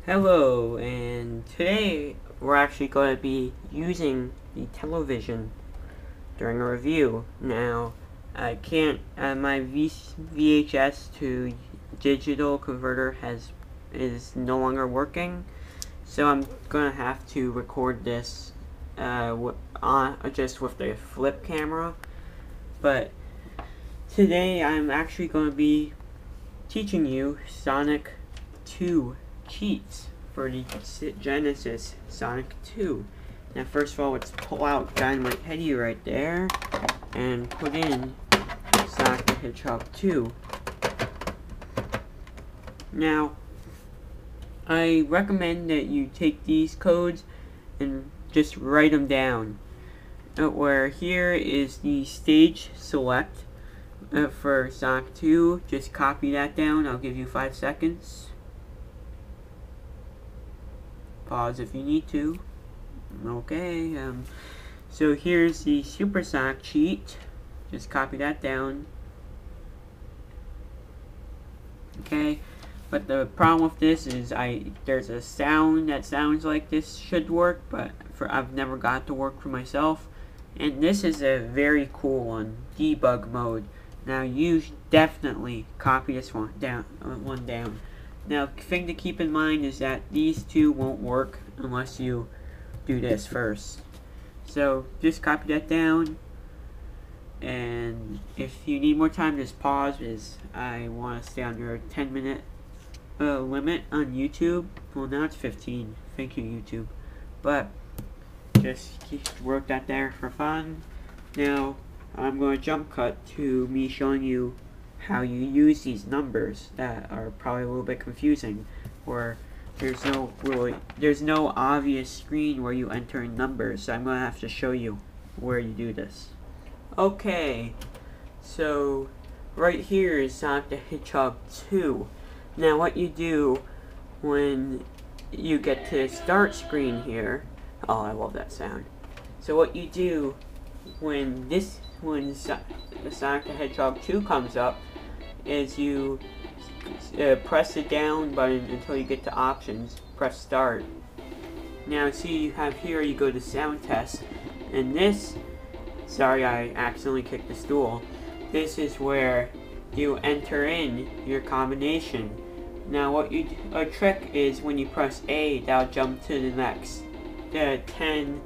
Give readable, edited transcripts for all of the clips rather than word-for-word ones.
Hello, and today we're actually going to be using the television during a review. Now, I can't, my VHS to digital converter is no longer working, so I'm going to have to record this just with the flip camera. But today I'm actually going to be teaching you Sonic 2 cheats for the Genesis Sonic 2. Now first of all, let's pull out Dynamite Heady right there and put in Sonic the Hedgehog 2. Now, I recommend that you take these codes and just write them down. Where here is the stage select for Sonic 2. Just copy that down. I'll give you 5 seconds. Pause if you need to. Okay, so here's the Super Sonic cheat. Just copy that down. Okay, but the problem with this is there's a sound that sounds like this should work, but I've never got it to work for myself. And this is a very cool one, debug mode. Now you definitely copy this one down. Now, the thing to keep in mind is that these two won't work unless you do this first. So just copy that down, and if you need more time, just pause, because I want to stay under a 10-minute limit on YouTube. Well, now it's 15. Thank you, YouTube. But just work that there for fun. Now I'm going to jump cut to me showing you how you use these numbers that are probably a little bit confusing, where there's no obvious screen where you enter in numbers, so I'm going to have to show you where you do this. Okay, so right here is Sonic the Hedgehog 2. Now what you do when you get to the start screen here, oh, I love that sound. So what you do when Sonic the Hedgehog 2 comes up is you press the down button until you get to options, press start. Now see, you have here, you go to sound test, and this, sorry I accidentally kicked the stool, this is where you enter in your combination. Now a trick is when you press A, that'll jump to the next 10,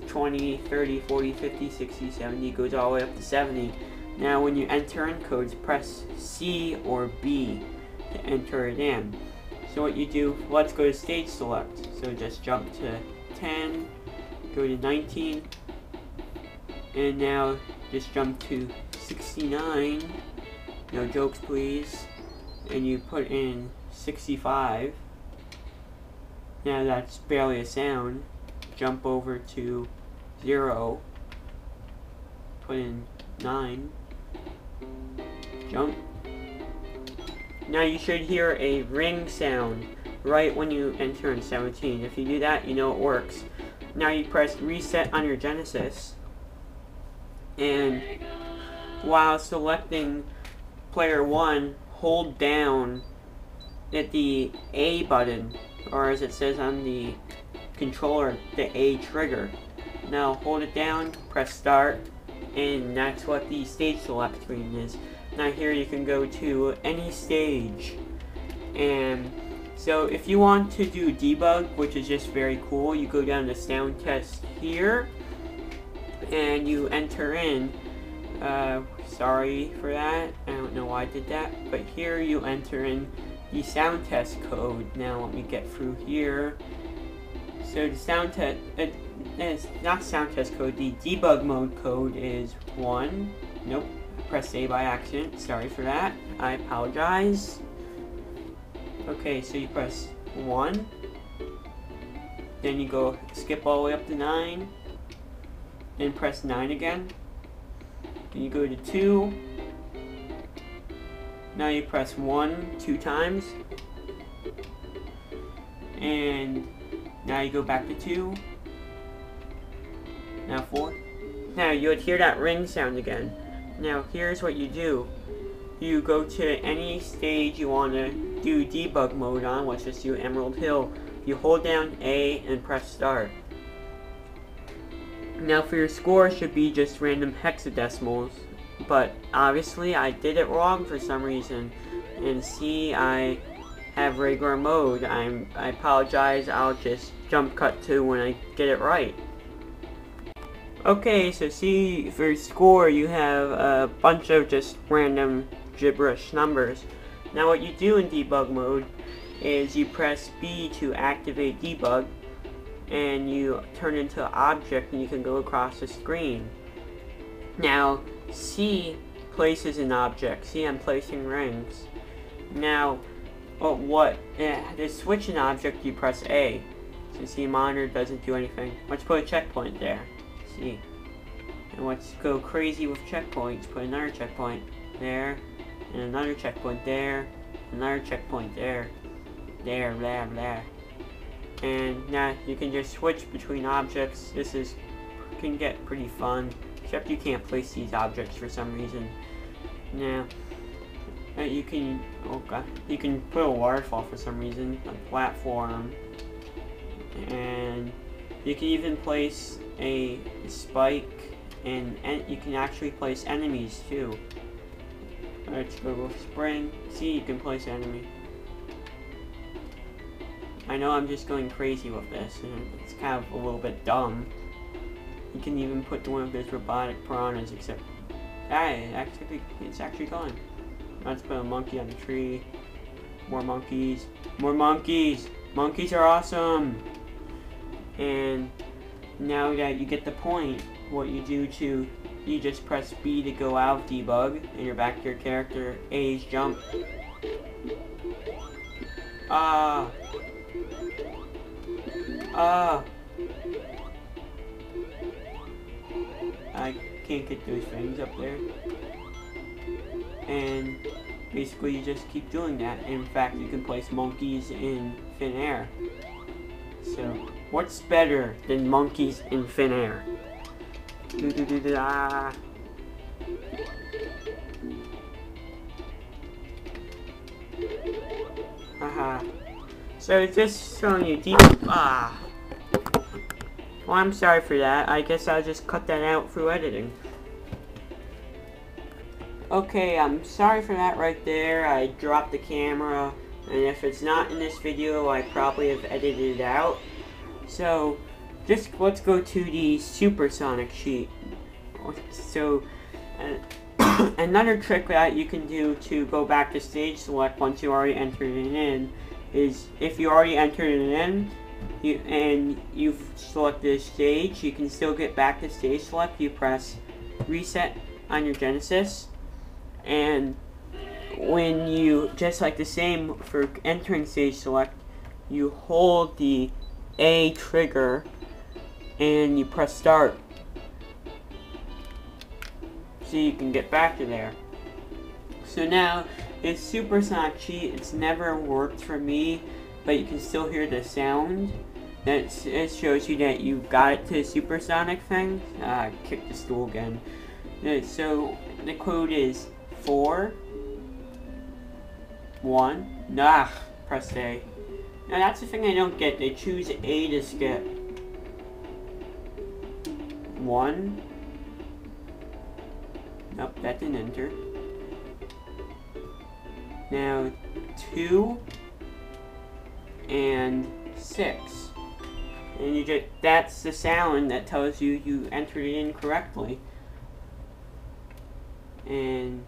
20, 30, 40, 50, 60, 70, goes all the way up to 70. Now when you enter in codes, press C or B to enter it in. So what you do, let's go to stage select. So just jump to 10, go to 19, and now just jump to 69, no jokes please, and you put in 65. Now that's barely a sound. Jump over to 0, put in 9, jump. Now you should hear a ring sound right when you enter in 17. If you do that, you know it works. Now you press reset on your Genesis, and while selecting player 1, hold down at the A button, or as it says on the controller, the A trigger. Now hold it down, press start, and that's what the stage select screen is. Now here you can go to any stage, and so if you want to do debug, which is just very cool, you go down to sound test here, and you enter in, sorry for that, I don't know why I did that, but here you enter in the sound test code. Now let me get through here. So the sound test, it's not sound test code, the debug mode code is 1. Nope, I pressed A by accident, sorry for that, I apologize. Okay, so you press 1, then you go skip all the way up to 9, then press 9 again, then you go to 2, now you press 1 2 times, and now you go back to 2, now 4. Now you would hear that ring sound again. Now here's what you do. you go to any stage you want to do debug mode on. Let's just do Emerald Hill. You hold down A and press start. Now for your score, it should be just random hexadecimals, but obviously I did it wrong for some reason. And see, I have regular mode. I apologize. I'll just jump cut to when I get it right. Okay, so see, for score you have a bunch of just random gibberish numbers. Now what you do in debug mode is you press B to activate debug, and you turn into an object and you can go across the screen. Now C places an object. See, I'm placing rings. Now to switch an object you press A. So see, monitor doesn't do anything. Let's put a checkpoint there. See, and let's go crazy with checkpoints. Put another checkpoint there, and another checkpoint there, another checkpoint there, there, there. And now you can just switch between objects. This can get pretty fun, except you can't place these objects for some reason. Now you can put a waterfall for some reason, a platform, and you can even place a spike, and you can actually place enemies too. Let's go with spring. See, you can place enemy. I know I'm just going crazy with this, and it's kind of a little bit dumb. You can even put one of those robotic piranhas, except it's actually gone. Let's put a monkey on the tree. More monkeys. More monkeys! Monkeys are awesome! And now that you get the point, what you do you just press B to go out of debug, and you're back to your character. A's jump. I can't get those things up there. And basically you just keep doing that. In fact, you can place monkeys in thin air. So, what's better than monkeys in thin air? Haha. So it's just showing you deep. Well, I'm sorry for that. I guess I'll just cut that out through editing. Okay, I'm sorry for that right there. I dropped the camera, and if it's not in this video, I probably have edited it out. So, just let's go to the supersonic sheet. So, another trick that you can do to go back to stage select once you already entered it in is, if you already entered it in and you've selected a stage, you can still get back to stage select. You press reset on your Genesis, and when you, just like the same for entering stage select, you hold the A trigger and you press start, so you can get back to there. So now, it's supersonic cheat. It's never worked for me, but you can still hear the sound. It shows you that you got it to the supersonic thing. Kick the stool again. So the code is 4 1. Press A. Now that's the thing I don't get. They choose A to skip. 1. Nope, that didn't enter. Now 2 and 6. And you just, that's the sound that tells you you entered it in correctly. And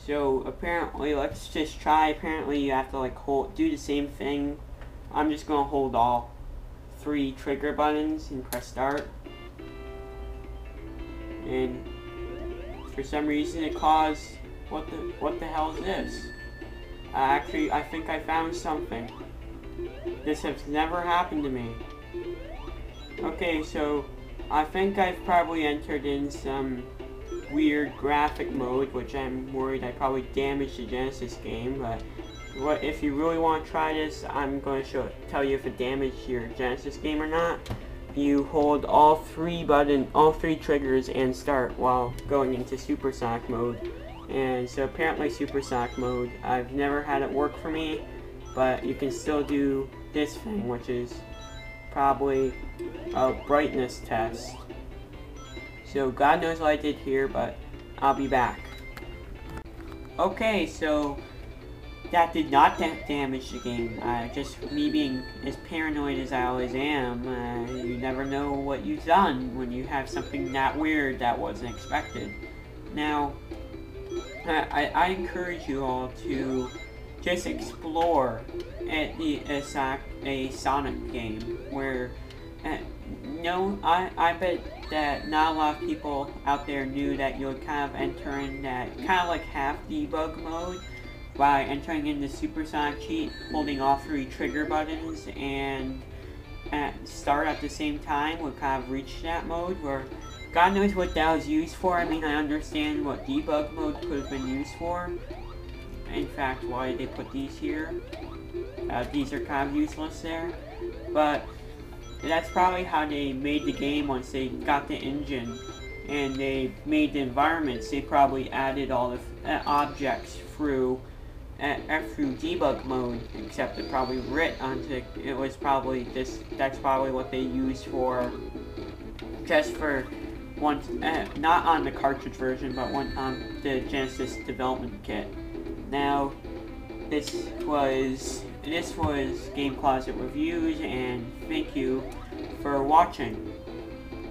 so apparently, let's just try. Apparently you have to like do the same thing. I'm just gonna hold all 3 trigger buttons and press start. And for some reason it caused, what the hell is this? Actually, I think I found something. This has never happened to me. Okay, so I think I've probably entered in some weird graphic mode, which I'm worried I probably damaged the Genesis game. But if you really want to try this, I'm going to tell you if it damaged your Genesis game or not. You hold all 3 triggers and start while going into supersonic mode, And so apparently Supersonic mode, I've never had it work for me, but you can still do this thing, which is probably a brightness test. So God knows what I did here, but I'll be back. Okay, so that did not damage the game. Just me being as paranoid as I always am, you never know what you've done when you have something that weird that wasn't expected. Now, I encourage you all to just explore at a Sonic game where I bet that not a lot of people out there knew that you would kind of enter in that kind of like half debug mode by entering in the Supersonic cheat, holding all 3 trigger buttons, and start at the same time would kind of reach that mode where God knows what that was used for. I mean, I understand what debug mode could have been used for. In fact, why did they put these here? These are kind of useless there. But that's probably how they made the game once they got the engine and they made the environments. They probably added all the objects through debug mode, except it probably writ onto it was probably that's probably what they used for just for one, not on the cartridge version, but one on the Genesis development kit. Now, this was Game Closet Reviews, and thank you for watching.